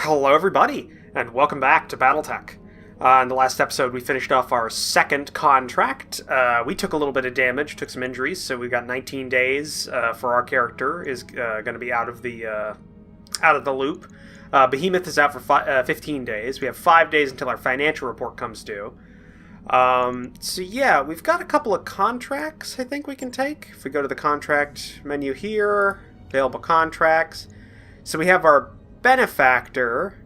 Hello, everybody, and welcome back to BattleTech. In the last episode, we finished off our second contract. We took a little bit of damage, took some injuries, so we've got 19 days for our character is going to be out of the loop. Behemoth is out for 15 days. We have 5 days until our financial report comes due. So yeah, we've got a couple of contracts I think we can take. If we go to the contract menu here, available contracts. So we have our benefactor,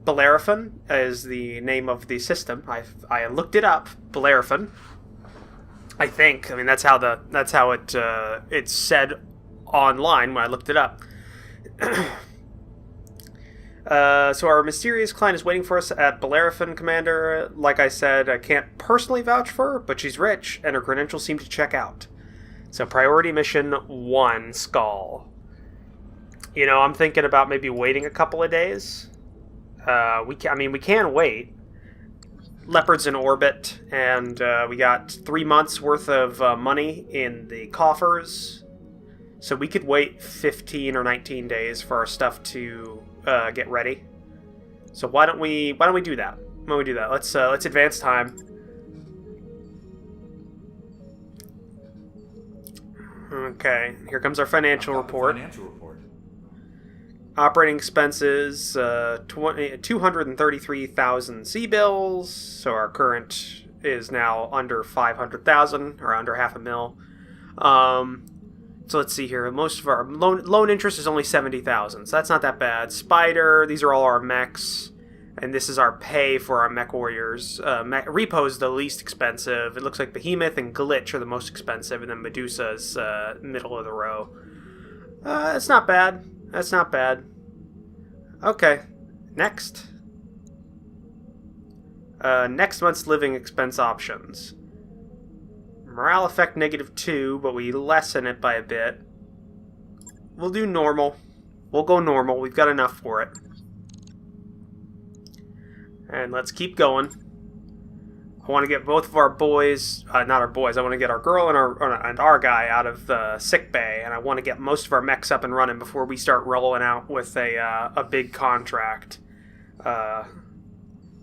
Bellerophon is the name of the system. I looked it up, Bellerophon. I think. I mean that's how it's said online when I looked it up. So our mysterious client is waiting for us at Bellerophon, Commander. Like I said, I can't personally vouch for her, but she's rich, and her credentials seem to check out. So priority mission 1, Skull. You know, I'm thinking about maybe waiting a couple of days. We can wait. Leopard's in orbit, and we got 3 months worth of money in the coffers. So we could wait 15 or 19 days for our stuff to get ready. So why don't we do that? Why don't we do that? Let's advance time. Okay, here comes our financial report. Operating expenses, 233,000 C-bills. So our current is now under 500,000, or under half a mil. So let's see here. Most of our loan interest is only 70,000, so that's not that bad. Spider, these are all our mechs, and this is our pay for our mech warriors. Repo is the least expensive. It looks like Behemoth and Glitch are the most expensive, and then Medusa's middle of the row. That's not bad. That's not bad. Okay, next. Next month's living expense options. Morale effect -2, but we lessen it by a bit. We'll do normal. We'll go normal. We've got enough for it. And let's keep going. I want to get both of our boys, not our boys, I want to get our girl and our guy out of the sick bay, and I want to get most of our mechs up and running before we start rolling out with a big contract.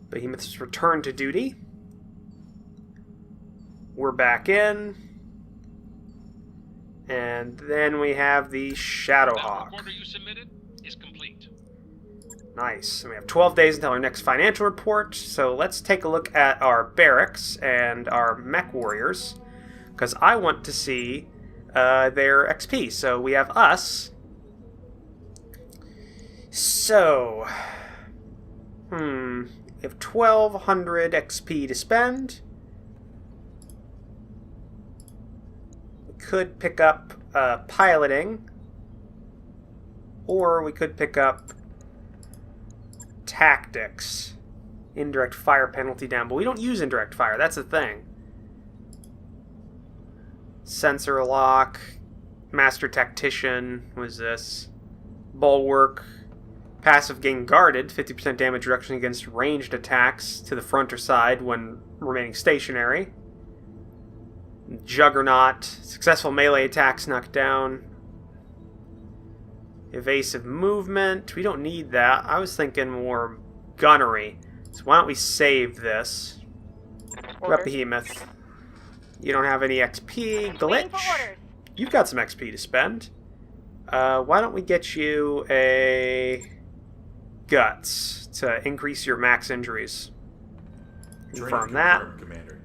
Behemoth's returned to duty. We're back in. And then we have the Shadowhawk. The order you submitted is complete. Nice. And we have 12 days until our next financial report. So let's take a look at our barracks and our mech warriors, because I want to see their XP. So we have us. So, we have 1,200 XP to spend. Could pick up piloting, or we could pick up tactics. Indirect fire penalty down, but we don't use indirect fire, that's the thing. Sensor lock, master tactician, what is this? Bulwark, passive gain guarded, 50% damage reduction against ranged attacks to the front or side when remaining stationary. Juggernaut, successful melee attacks knocked down. Evasive movement, we don't need that. I was thinking more gunnery. So why don't we save this? What up, Behemoth? You don't have any XP. Glitch, you've got some XP to spend. Why don't we get you a Guts to increase your max injuries? Confirm that. Commander.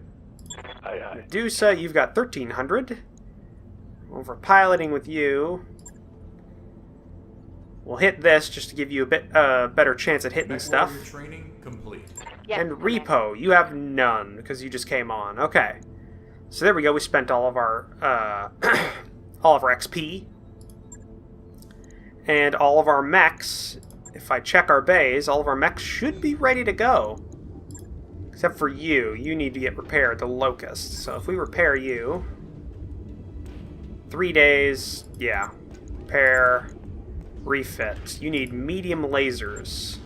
Medusa, you've got 1,300. Over piloting with you. We'll hit this just to give you a bit better chance at hitting stuff. Training complete. Yes, And Repo, you have none because you just came on. Okay, so there we go. We spent all of our XP and all of our mechs. If I check our bays, all of our mechs should be ready to go. Except for you. You need to get repaired, the Locust. So if we repair you... 3 days, yeah. Repair, refit. You need medium lasers.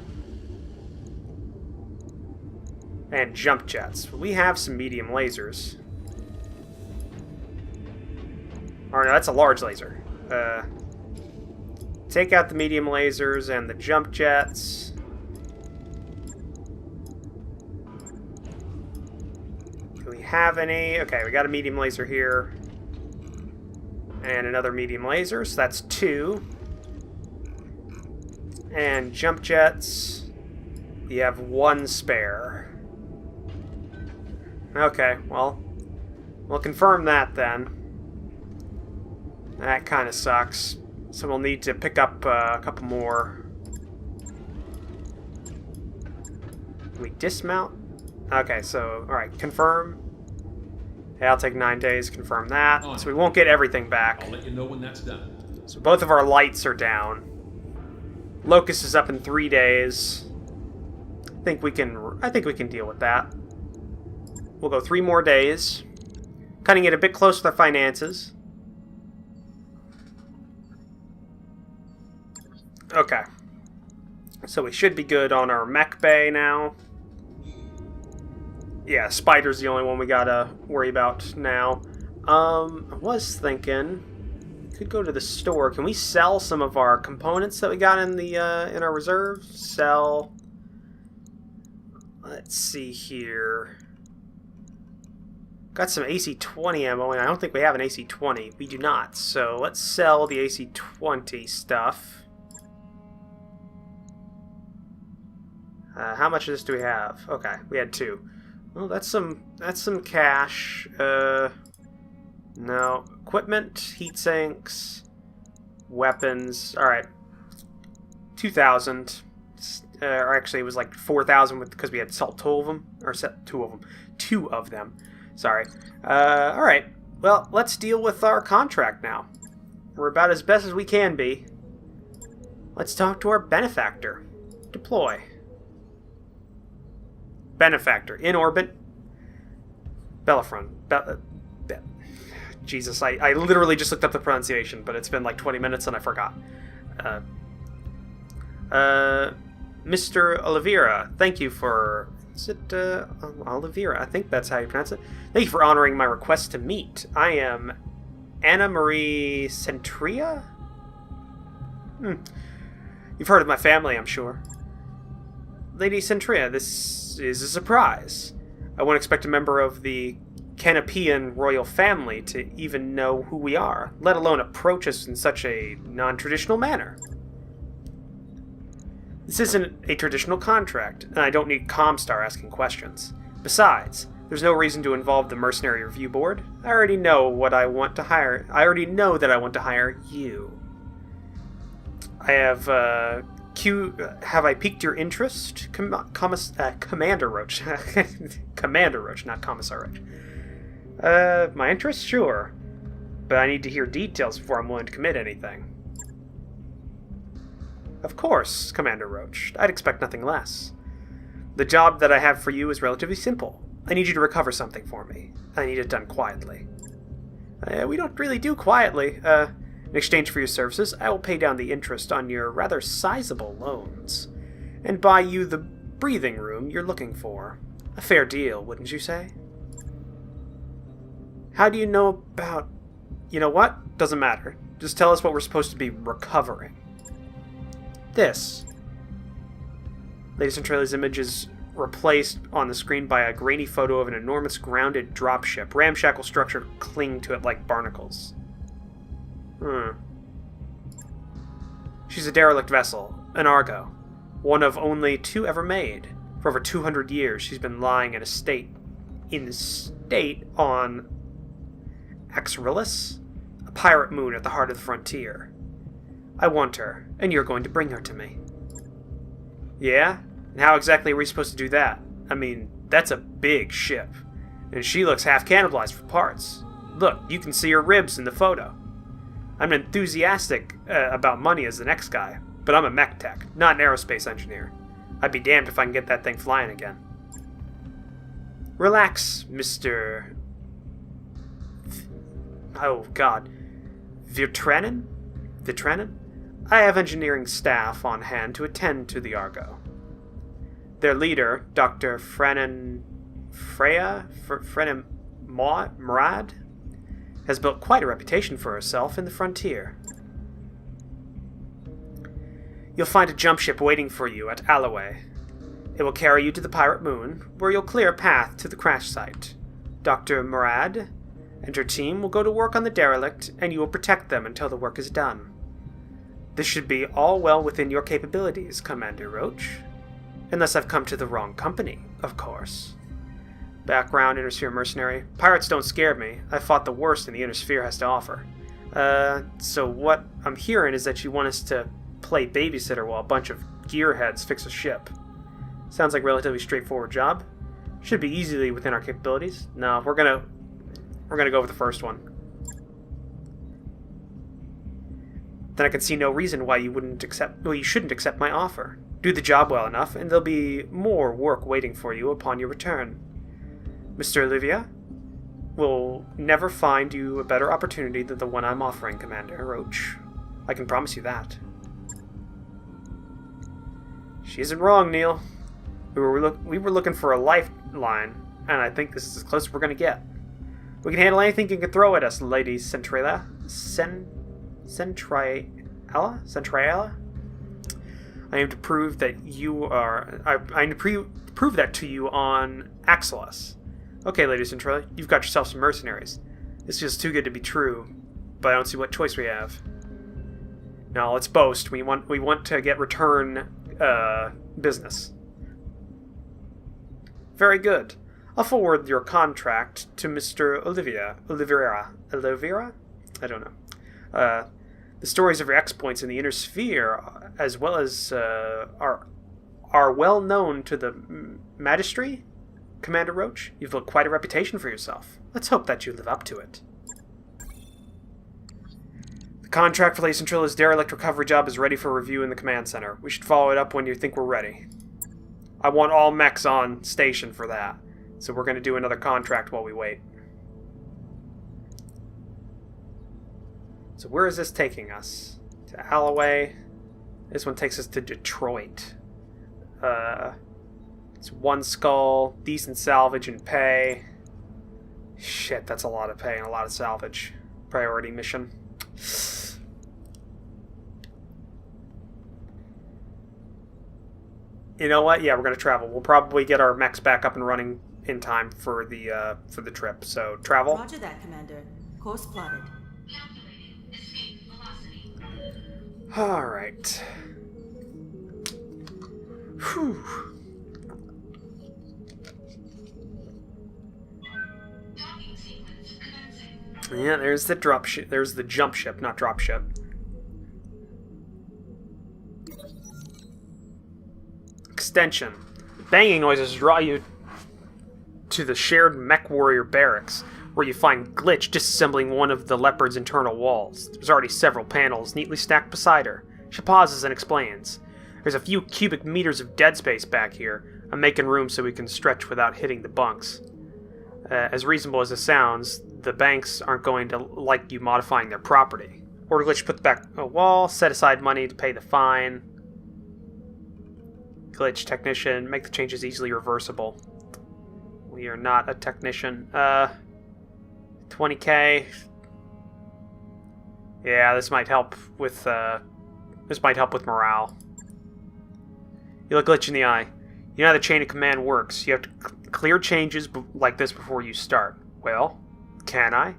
And jump jets. We have some medium lasers. Or no, that's a large laser. take out the medium lasers and the jump jets. Do we have any? Okay, we got a medium laser here. And another medium laser, so that's 2. And jump jets, we have 1 spare. Okay, well, we'll confirm that then. That kind of sucks. So we'll need to pick up a couple more. Can we dismount? Okay, so, alright, confirm. Okay, I'll take 9 days, confirm that. So we won't get everything back. I'll let you know when that's done. So both of our lights are down. Locust is up in 3 days. I think we can deal with that. We'll go 3 more days. Cutting it a bit close to the finances. Okay. So we should be good on our mech bay now. Yeah, Spider's the only one we gotta worry about now. I was thinking could go to the store. Can we sell some of our components that we got in the in our reserve? Sell. Let's see here. Got some AC-20 ammo, and I don't think we have an AC-20. We do not. So let's sell the AC-20 stuff. How much of this do we have? Okay, we had 2. Well, that's some cash. No. Equipment, heat sinks, weapons. Alright. 2,000. Or actually, it was like 4,000 because we had sold 2 of them. Or set 2 of them. 2 of them. Sorry. Alright. Well, let's deal with our contract now. We're about as best as we can be. Let's talk to our benefactor. Deploy. Benefactor. In orbit. Bellafront. Jesus, I literally just looked up the pronunciation, but it's been like 20 minutes and I forgot. Mr. Oliveira, thank you for... Is it Oliveira? I think that's how you pronounce it. Thank you for honoring my request to meet. I am Anna Marie Centria? You've heard of my family, I'm sure. Lady Centria, this is a surprise. I won't expect a member of the Canopian royal family to even know who we are, let alone approach us in such a non-traditional manner. This isn't a traditional contract, and I don't need Comstar asking questions. Besides, there's no reason to involve the Mercenary Review Board. I already know what I want to hire. I already know that I want to hire you. I have, have I piqued your interest? Commander Roach. Commander Roach, not Commissar Roach. My interest? Sure. But I need to hear details before I'm willing to commit anything. Of course, Commander Roach. I'd expect nothing less. The job that I have for you is relatively simple. I need you to recover something for me. I need it done quietly. We don't really do quietly. In exchange for your services, I will pay down the interest on your rather sizable loans, and buy you the breathing room you're looking for. A fair deal, wouldn't you say? How do you know about... You know what? Doesn't matter. Just tell us what we're supposed to be recovering. This. Lady Centrali's image is replaced on the screen by a grainy photo of an enormous grounded dropship. Ramshackle structure cling to it like barnacles. She's a derelict vessel, an Argo, one of only 2 ever made. For over 200 years, she's been lying in state on Axrilis, a pirate moon at the heart of the frontier. I want her, and you're going to bring her to me. Yeah? And how exactly are we supposed to do that? I mean, that's a big ship, and she looks half cannibalized for parts. Look, you can see her ribs in the photo. I'm enthusiastic about money as the next guy, but I'm a mech tech, not an aerospace engineer. I'd be damned if I can get that thing flying again. Relax, Mr... Oh, God. Vitranen? I have engineering staff on hand to attend to the Argo. Their leader, Dr. Murad, has built quite a reputation for herself in the frontier. You'll find a jump ship waiting for you at Alloway. It will carry you to the pirate moon, where you'll clear a path to the crash site. Dr. Murad and your team will go to work on the derelict, and you will protect them until the work is done. This should be all well within your capabilities, Commander Roach. Unless I've come to the wrong company, of course. Background, Inner Sphere mercenary. Pirates don't scare me. I fought the worst in the Inner Sphere has to offer. So what I'm hearing is that you want us to play babysitter while a bunch of gearheads fix a ship. Sounds like a relatively straightforward job. Should be easily within our capabilities. No, we're gonna go with the first one. Then I can see no reason why you shouldn't accept my offer. Do the job well enough, and there'll be more work waiting for you upon your return. Mr. Olivia will never find you a better opportunity than the one I'm offering, Commander Roach. I can promise you that. She isn't wrong, Neil. We were looking for a lifeline, and I think this is as close as we're going to get. We can handle anything you can throw at us, Lady Centralia. Centralia? I aim to prove that I aim to prove that to you on Axelos. Okay, Lady Centralia, you've got yourself some mercenaries. This feels too good to be true, but I don't see what choice we have. Now, let's boast. We want to get return business. Very good. I'll forward your contract to Mr. Oliveira? I don't know. The stories of your exploits in the Inner Sphere, as well as are well known to the Magistracy, Commander Roach. You've built quite a reputation for yourself. Let's hope that you live up to it. The contract for Lady Centralia's derelict recovery job is ready for review in the command center. We should follow it up when you think we're ready. I want all mechs on station for that, so we're going to do another contract while we wait. So where is this taking us? To Alloway. This one takes us to Detroit. It's one skull, decent salvage and pay. Shit, that's a lot of pay and a lot of salvage. Priority mission. You know what? Yeah, we're gonna travel. We'll probably get our mechs back up and running in time for the trip. So travel. Roger that, Commander. Course plotted. All right. Whew. Yeah, there's the drop ship. There's the jump ship, not drop ship. Extension. Banging noises draw you to the shared mech warrior barracks, where you find Glitch disassembling one of the Leopard's internal walls. There's already several panels neatly stacked beside her. She pauses and explains. There's a few cubic meters of dead space back here. I'm making room so we can stretch without hitting the bunks. As reasonable as it sounds, the banks aren't going to like you modifying their property. Order Glitch put back a wall, set aside money to pay the fine. Glitch technician, make the changes easily reversible. We are not a technician. 20k. Yeah, this might help with morale. You look Glitch in the eye. You know how the chain of command works. You have to clear changes like this before you start. Well, can I?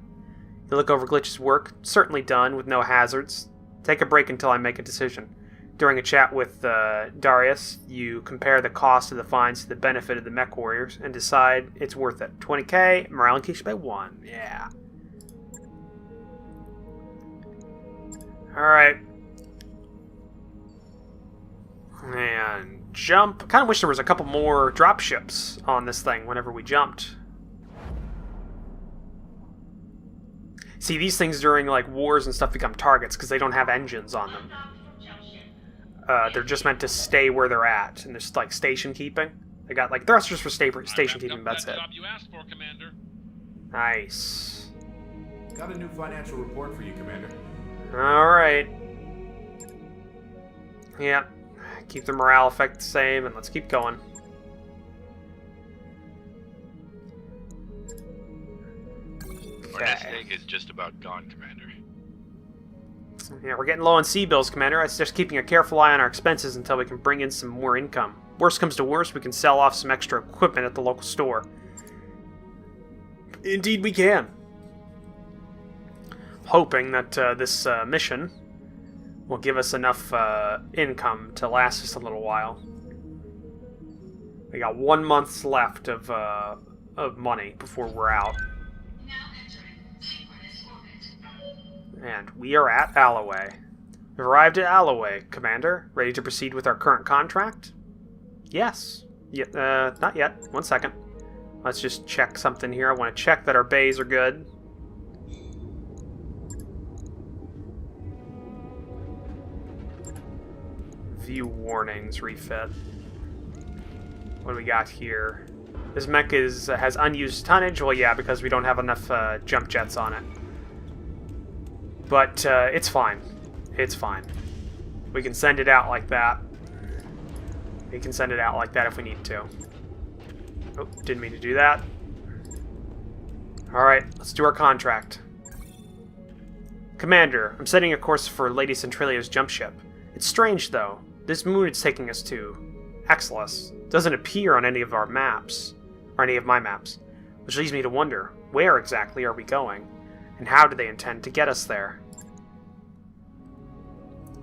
You look over Glitch's work. Certainly done, with no hazards. Take a break until I make a decision. During a chat with Darius, you compare the cost of the fines to the benefit of the mech warriors and decide it's worth it. 20k, morale increased by 1. Yeah. Alright. And jump. I kind of wish there was a couple more drop ships on this thing whenever we jumped. See, these things during like wars and stuff become targets because they don't have engines on them. They're just meant to stay where they're at, and there's like station keeping. They got like thrusters for station keeping. That's it. You asked for, Commander. Nice. Got a new financial report for you, Commander. All right. Yeah. Keep the morale effect the same, and let's keep going. Our nest egg is just about gone, Commander. Yeah, we're getting low on sea bills, Commander. It's just keeping a careful eye on our expenses until we can bring in some more income. Worst comes to worst, we can sell off some extra equipment at the local store. Indeed we can. Hoping that this mission will give us enough income to last us a little while. We got 1 month left of money before we're out. And we are at Alloway. We've arrived at Alloway, Commander. Ready to proceed with our current contract? Yes. Not yet. 1 second. Let's just check something here. I want to check that our bays are good. View warnings, refit. What do we got here? This mech has unused tonnage. Well, yeah, because we don't have enough jump jets on it. But it's fine. It's fine. We can send it out like that. We can send it out like that if we need to. Oh, didn't mean to do that. Alright, let's do our contract. Commander, I'm setting a course for Lady Centralia's jump ship. It's strange, though. This moon it's taking us to, Exilus, doesn't appear on any of our maps, or any of my maps, which leads me to wonder, where exactly are we going, and how do they intend to get us there?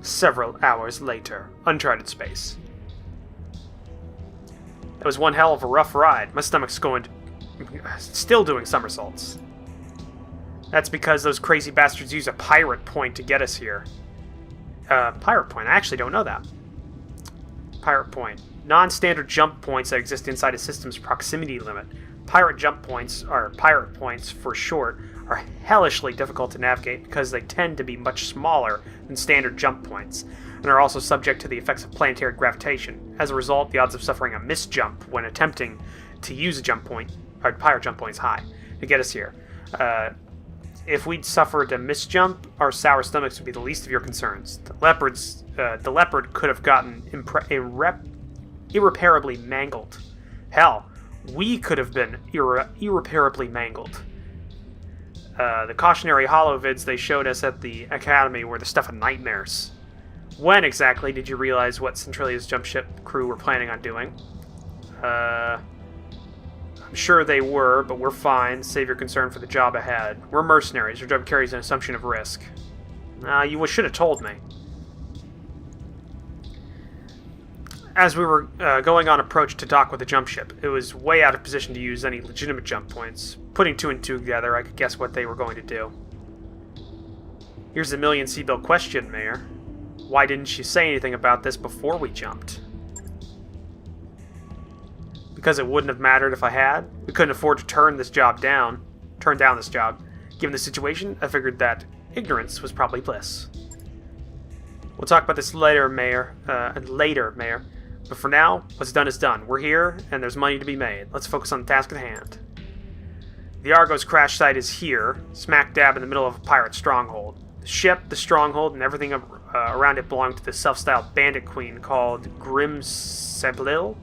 Several hours later, uncharted space. That was one hell of a rough ride. My stomach's still doing somersaults. That's because those crazy bastards use a pirate point to get us here. Pirate point? I actually don't know that. Pirate point. Non-standard jump points that exist inside a system's proximity limit. Pirate jump points, or pirate points for short, are hellishly difficult to navigate because they tend to be much smaller than standard jump points, and are also subject to the effects of planetary gravitation. As a result, the odds of suffering a misjump when attempting to use a jump point, or pirate jump point, is high to get us here. If we'd suffered a misjump, our sour stomachs would be the least of your concerns. The leopard could have gotten irreparably mangled. Hell, we could have been irreparably mangled. The cautionary holovids they showed us at the Academy were the stuff of nightmares. When exactly did you realize what Centralia's jump ship crew were planning on doing? I'm sure they were, but we're fine. Save your concern for the job ahead. We're mercenaries. Our job carries an assumption of risk. You should have told me. As we were going on approach to dock with the jump ship, it was way out of position to use any legitimate jump points. Putting two and two together, I could guess what they were going to do. Here's the million Seabill question, Mayor. Why didn't you say anything about this before we jumped? Because it wouldn't have mattered if I had. We couldn't afford to turn down this job. Given the situation, I figured that ignorance was probably bliss. We'll talk about this later, Mayor. But for now, what's done is done. We're here, and there's money to be made. Let's focus on the task at hand. The Argo's crash site is here, smack dab in the middle of a pirate stronghold. The ship, the stronghold, and everything around it belong to the self-styled bandit queen called Grim-Seblil.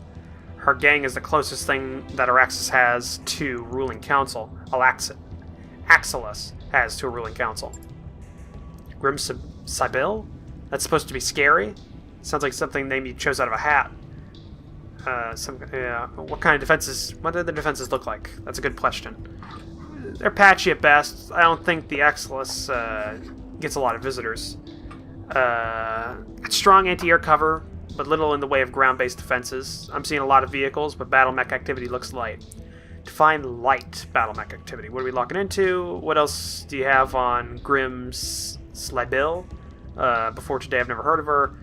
Her gang is the closest thing that Araxis has to ruling council. Axilus has to a ruling council. Grim-Seblil? That's supposed to be scary? Sounds like something name you chose out of a hat. What kind of defenses? What do the defenses look like? That's a good question. They're patchy at best. I don't think the Axilus gets a lot of visitors. Strong anti-air cover, but little in the way of ground-based defenses. I'm seeing a lot of vehicles, but battle mech activity looks light. Define light battle mech activity. What are we locking into? What else do you have on Grim-Seblil? Before today, I've never heard of her.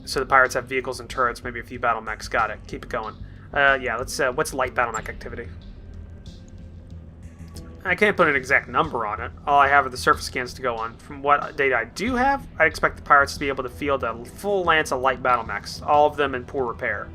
So the pirates have vehicles and turrets, maybe a few battle mechs. Got it. Keep it going. Let's. What's light battle mech activity? I can't put an exact number on it. All I have are the surface scans to go on. From what data I do have, I expect the pirates to be able to field a full lance of light battle mechs, all of them in poor repair.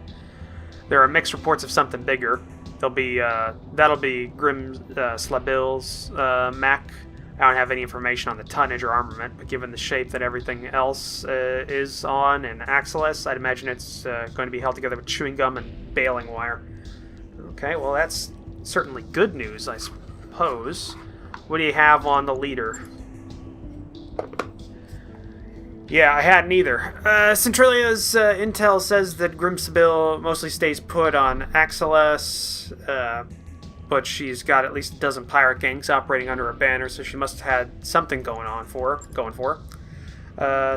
There are mixed reports of something bigger. That'll be Grim-Seblil's mech. I don't have any information on the tonnage or armament, but given the shape that everything else is on in Axilus, I'd imagine it's going to be held together with chewing gum and baling wire. Okay, well that's certainly good news, I suppose. What do you have on the leader? Yeah, I hadn't either. Centralia's intel says that Grimsabil mostly stays put on Axeles, but she's got at least a dozen pirate gangs operating under her banner, so she must have had something going for her.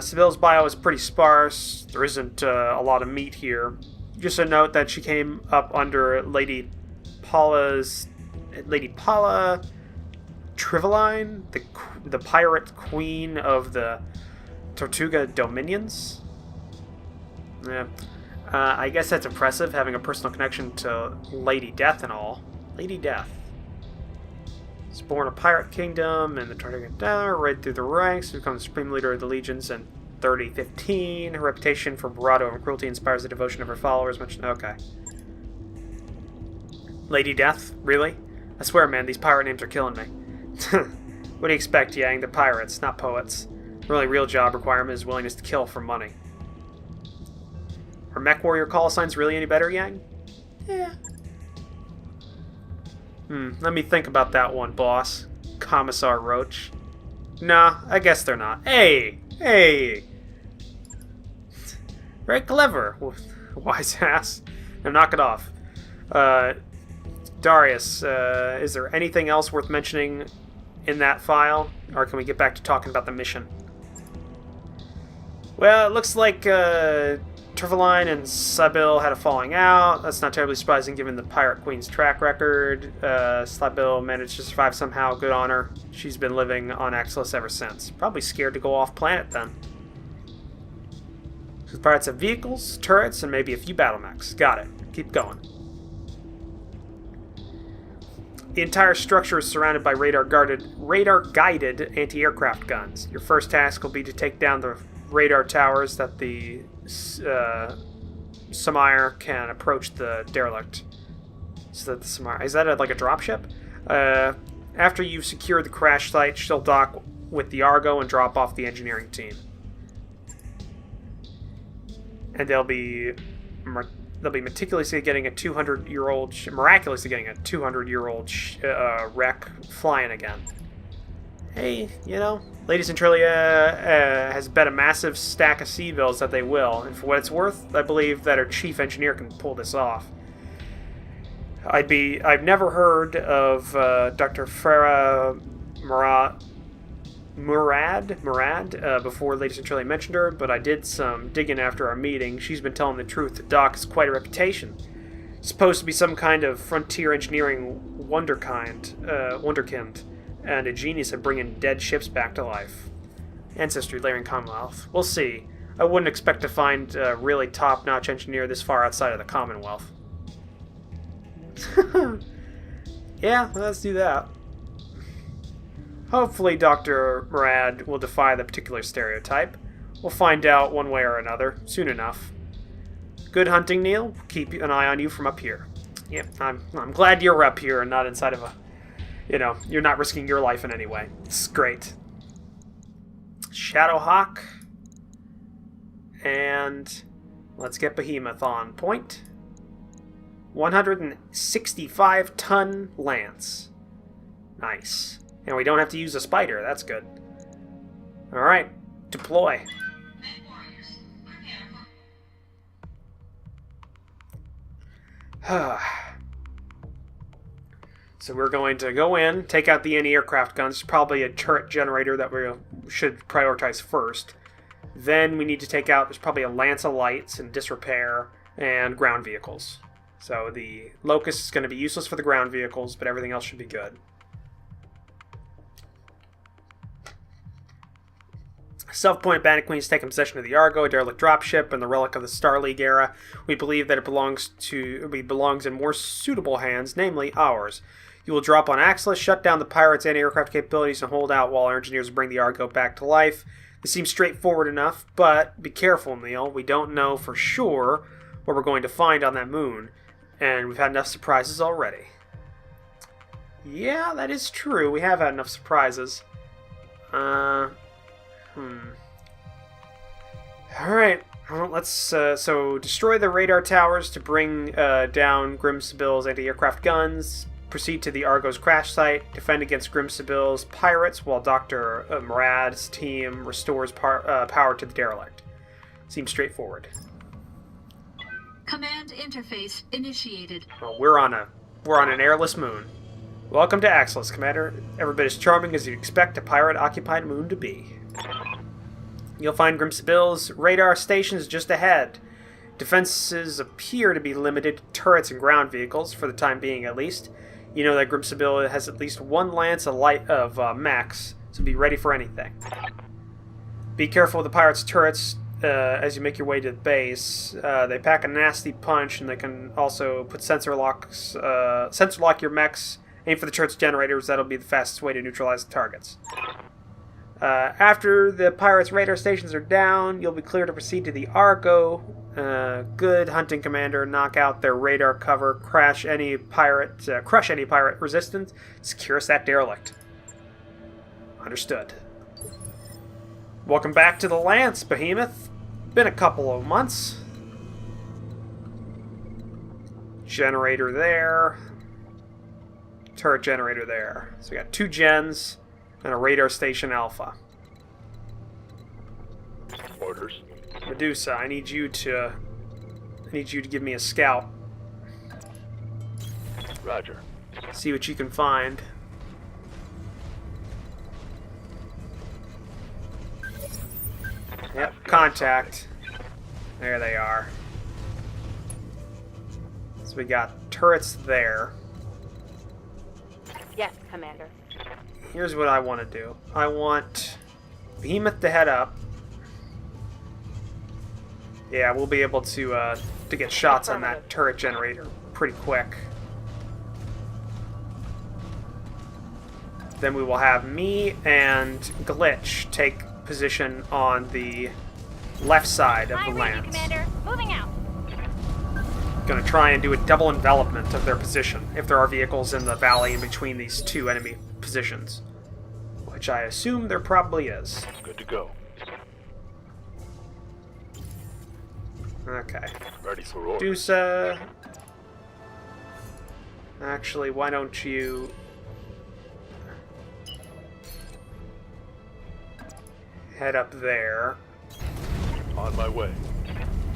Sabil's bio is pretty sparse. There isn't a lot of meat here. Just a note that she came up under Lady Paula Triveline, the pirate queen of the Tortuga Dominions. Yeah. I guess that's impressive, having a personal connection to Lady Death and all. Lady Death. Was born a pirate kingdom in the Tortuga Down, right through the ranks, to become the supreme leader of the legions in 3015. Her reputation for bravado and cruelty inspires the devotion of her followers. Okay. Lady Death? Really? I swear, man, these pirate names are killing me. What do you expect, Yang? They're pirates, not poets. The really real job requirement is willingness to kill for money. Her mech warrior call signs really any better, Yang? Yeah. Let me think about that one, boss. Commissar Roach. Nah, I guess they're not. Hey! Very clever, wise ass. Now knock it off. Darius, is there anything else worth mentioning in that file? Or can we get back to talking about the mission? Well, it looks like Turveline and Sabil had a falling out. That's not terribly surprising given the Pirate Queen's track record. Sabil managed to survive somehow. Good on her. She's been living on Axeles ever since. Probably scared to go off planet then. The pirates have vehicles, turrets, and maybe a few battle mechs. Got it. Keep going. The entire structure is surrounded by radar-guided anti-aircraft guns. Your first task will be to take down the radar towers that the Samire can approach the derelict. So that the Samire... Is that like a dropship? After you've secured the crash site, she'll dock with the Argo and drop off the engineering team. And they'll be miraculously getting a 200-year-old wreck flying again. Hey, you know, Lady Centralia has bet a massive stack of sea bills that they will, and for what it's worth, I believe that her chief engineer can pull this off. I've never heard of Dr. Farah Murad before Lady Centralia mentioned her, but I did some digging after our meeting. She's been telling the truth. The doc has quite a reputation. Supposed to be some kind of frontier engineering wonderkind, and a genius at bringing dead ships back to life. Ancestry layering Commonwealth. We'll see. I wouldn't expect to find a really top-notch engineer this far outside of the Commonwealth. Yeah, let's do that. Hopefully Dr. Murad will defy the particular stereotype. We'll find out one way or another, soon enough. Good hunting, Neil. Keep an eye on you from up here. Yep, I'm glad you're up here and not inside of a... You know, you're not risking your life in any way. It's great. Shadowhawk. And let's get Behemoth on point. 165-ton lance. Nice. And we don't have to use a spider. That's good. Alright. Deploy. So we're going to go in, take out the anti-aircraft guns. Probably a turret generator that we should prioritize first. Then we need to take out, there's probably a lance of lights and disrepair and ground vehicles. So the Locust is going to be useless for the ground vehicles, but everything else should be good. Self-appointed Bandit Queen has taken possession of the Argo, a derelict dropship, and the relic of the Star League era. We believe that it belongs in more suitable hands, namely ours. You will drop on Axeles, shut down the pirates' anti-aircraft capabilities, and hold out while our engineers bring the Argo back to life. This seems straightforward enough, but be careful, Neil. We don't know for sure what we're going to find on that moon, and we've had enough surprises already. Yeah, that is true. We have had enough surprises. Alright, well, let's, so destroy the radar towers to bring down Grimsabil's anti-aircraft guns. proceed to the Argo's crash site, defend against Grimsibill's pirates, while Dr. Murad's team restores power to the derelict. Seems straightforward. Command interface initiated. Well, we're on an airless moon. Welcome to Axelis, Commander. Every bit as charming as you'd expect a pirate-occupied moon to be. You'll find Grimsibill's radar stations just ahead. Defenses appear to be limited to turrets and ground vehicles, for the time being at least. You know that Grimsibill has at least one lance of mechs, so be ready for anything. Be careful with the pirates' turrets as you make your way to the base. They pack a nasty punch, and they can also put sensor lock your mechs. Aim for the turret's generators. That'll be the fastest way to neutralize the targets. After the pirates' radar stations are down, you'll be clear to proceed to the Argo. Good hunting, Commander. Knock out their radar cover, crush any pirate resistance, secure us that derelict. Understood. Welcome back to the Lance, Behemoth. Been a couple of months. Generator there. Turret generator there. So we got 2 gens and a radar station alpha. Orders. Medusa, I need you to give me a scout. Roger. See what you can find. Yep, contact. There they are. So we got turrets there. Yes, Commander. Here's what I want to do. I want Behemoth to head up. Yeah, we'll be able to get shots on that turret generator pretty quick. Then we will have me and Glitch take position on the left side of the lance. Commander. Moving out. Gonna try and do a double envelopment of their position, if there are vehicles in the valley in between these 2 enemy positions. Which I assume there probably is. Good to go. Okay. Ready for orders. Medusa. Actually, why don't you... head up there. On my way.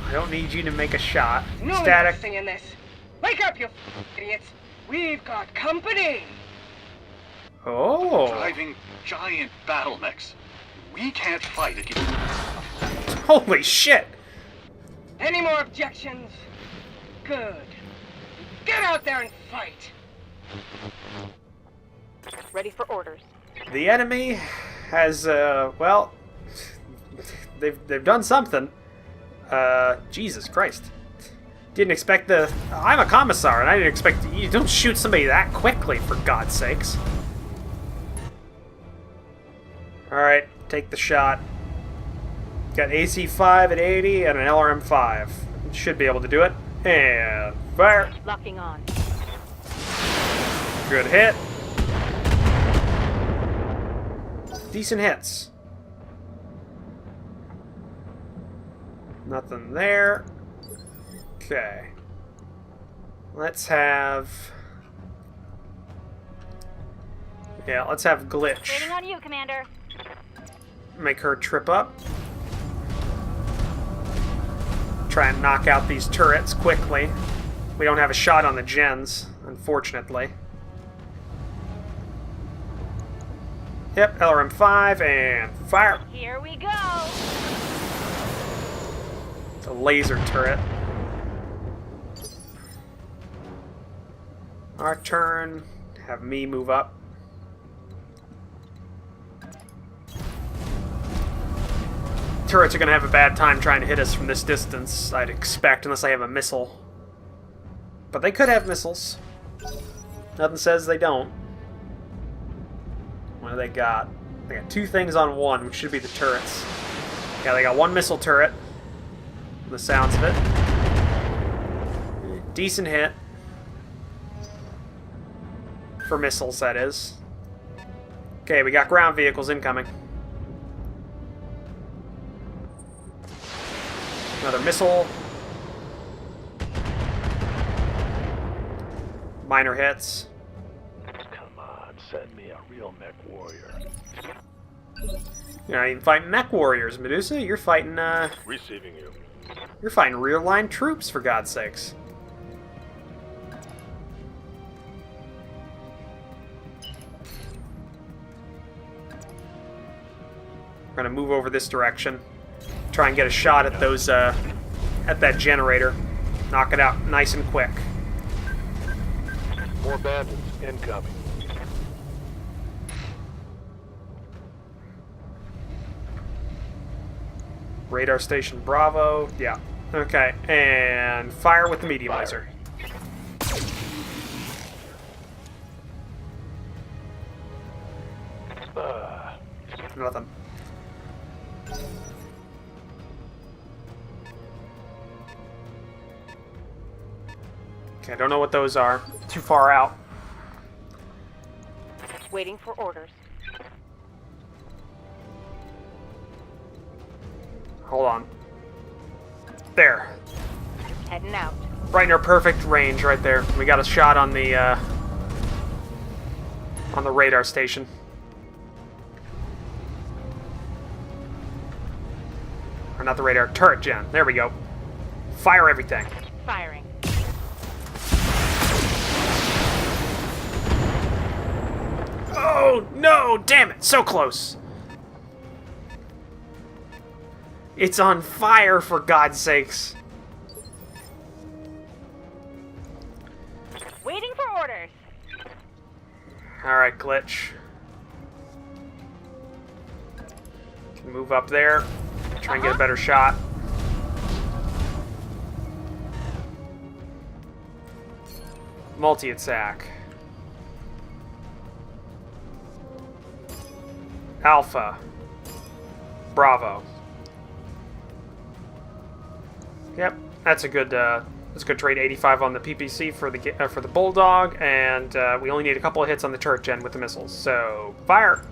I don't need you to make a shot. No Static. investing in this. Wake up, you idiots! We've got company. Oh. Driving giant battle mechs. We can't fight against. Holy shit! Any more objections? Good. Get out there and fight. Ready for orders. The enemy has, well, they've done something. Jesus Christ. Didn't expect the... I'm a commissar, and I didn't expect... You don't shoot somebody that quickly, for God's sakes. Alright, take the shot. Got AC-5 at 80 and an LRM-5. Should be able to do it. And fire! Locking on. Good hit. Decent hits. Nothing there. Okay. Let's have... Yeah, let's have Glitch. Waiting on you, Commander. Make her trip up. Try and knock out these turrets quickly. We don't have a shot on the gens, unfortunately. Yep, LRM-5 and fire! Here we go. It's a laser turret. Our turn. Have me move up. Turrets are going to have a bad time trying to hit us from this distance, I'd expect, unless I have a missile. But they could have missiles. Nothing says they don't. What do they got? They got 2 things on 1, which should be the turrets. Yeah, they got 1 missile turret. From the sounds of it. Decent hit. For missiles, that is. Okay, we got ground vehicles incoming. Another missile. Minor hits. kill mech warrior. You're not even fighting mech warriors, Medusa. You're fighting, Receiving you. You're fighting rear-line troops, for God's sakes. We're gonna move over this direction. Try and get a shot at those, at that generator. Knock it out nice and quick. More bandits incoming. Radar station Bravo. Yeah. Okay. And fire with the medium laser. Nothing. Okay, I don't know what those are. Too far out. Waiting for orders. Hold on. There. Heading out. Right in our perfect range right there. We got a shot on the radar station. Or not the radar, turret gen. There we go. Fire everything. Firing. Oh, no! Damn it! So close! It's on fire, for God's sakes. Waiting for orders. Alright, Glitch. Can move up there. Try and get a better shot. Multi-attack. Alpha. Bravo. Yep, that's a good trade. 85 on the PPC for the Bulldog, and we only need a couple of hits on the turret gen with the missiles. So fire.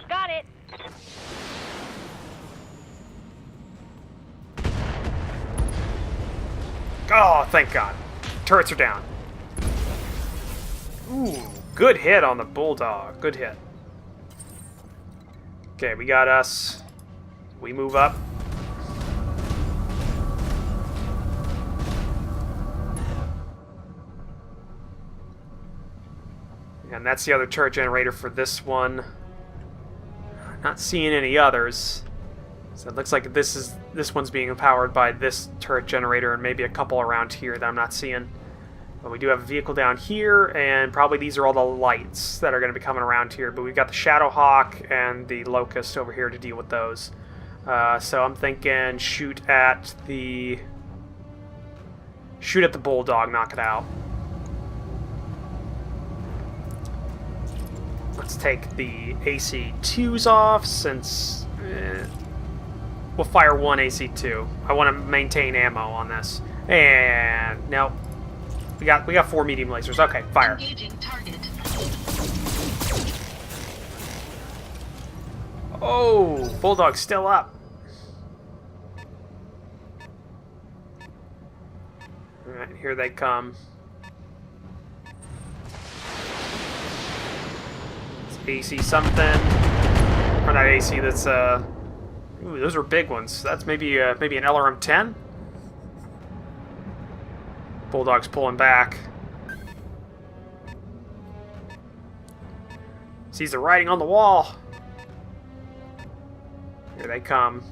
Got it. Oh, thank God. Turrets are down. Ooh, good hit on the Bulldog. Good hit. Okay, we got us. We move up. And that's the other turret generator for this one. Not seeing any others. So it looks like this one's being powered by this turret generator and maybe a couple around here that I'm not seeing. But we do have a vehicle down here, and probably these are all the lights that are going to be coming around here. But we've got the Shadowhawk and the Locust over here to deal with those. So I'm thinking shoot at the Bulldog, knock it out. Let's take the AC-2s off, since we'll fire one AC-2. I want to maintain ammo on this. And no, we got 4 medium lasers. Okay, fire. Engaging target. Oh, Bulldog's still up. All right, here they come. AC something. Or not AC, that's ooh, those are big ones. That's maybe an LRM-10? Bulldog's pulling back. Sees the writing on the wall. Here they come.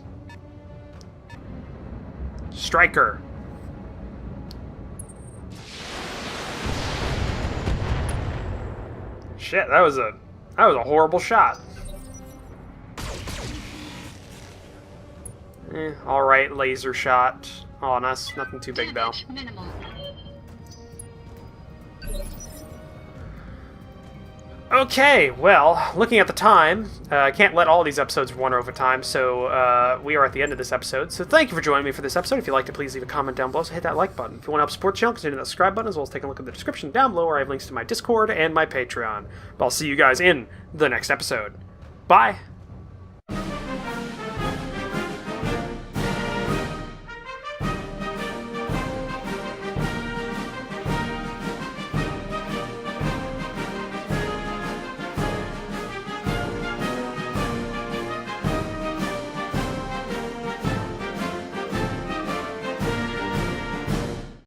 Striker. Shit, that was a horrible shot. Alright, laser shot on us. Nothing too big, though. Damage minimal. Okay, well, looking at the time, I can't let all these episodes run over time, so we are at the end of this episode. So thank you for joining me for this episode. If you'd like to, please leave a comment down below, so hit that like button. If you want to help support the channel, consider that subscribe button, as well as take a look at the description down below, where I have links to my Discord and my Patreon. But I'll see you guys in the next episode. Bye!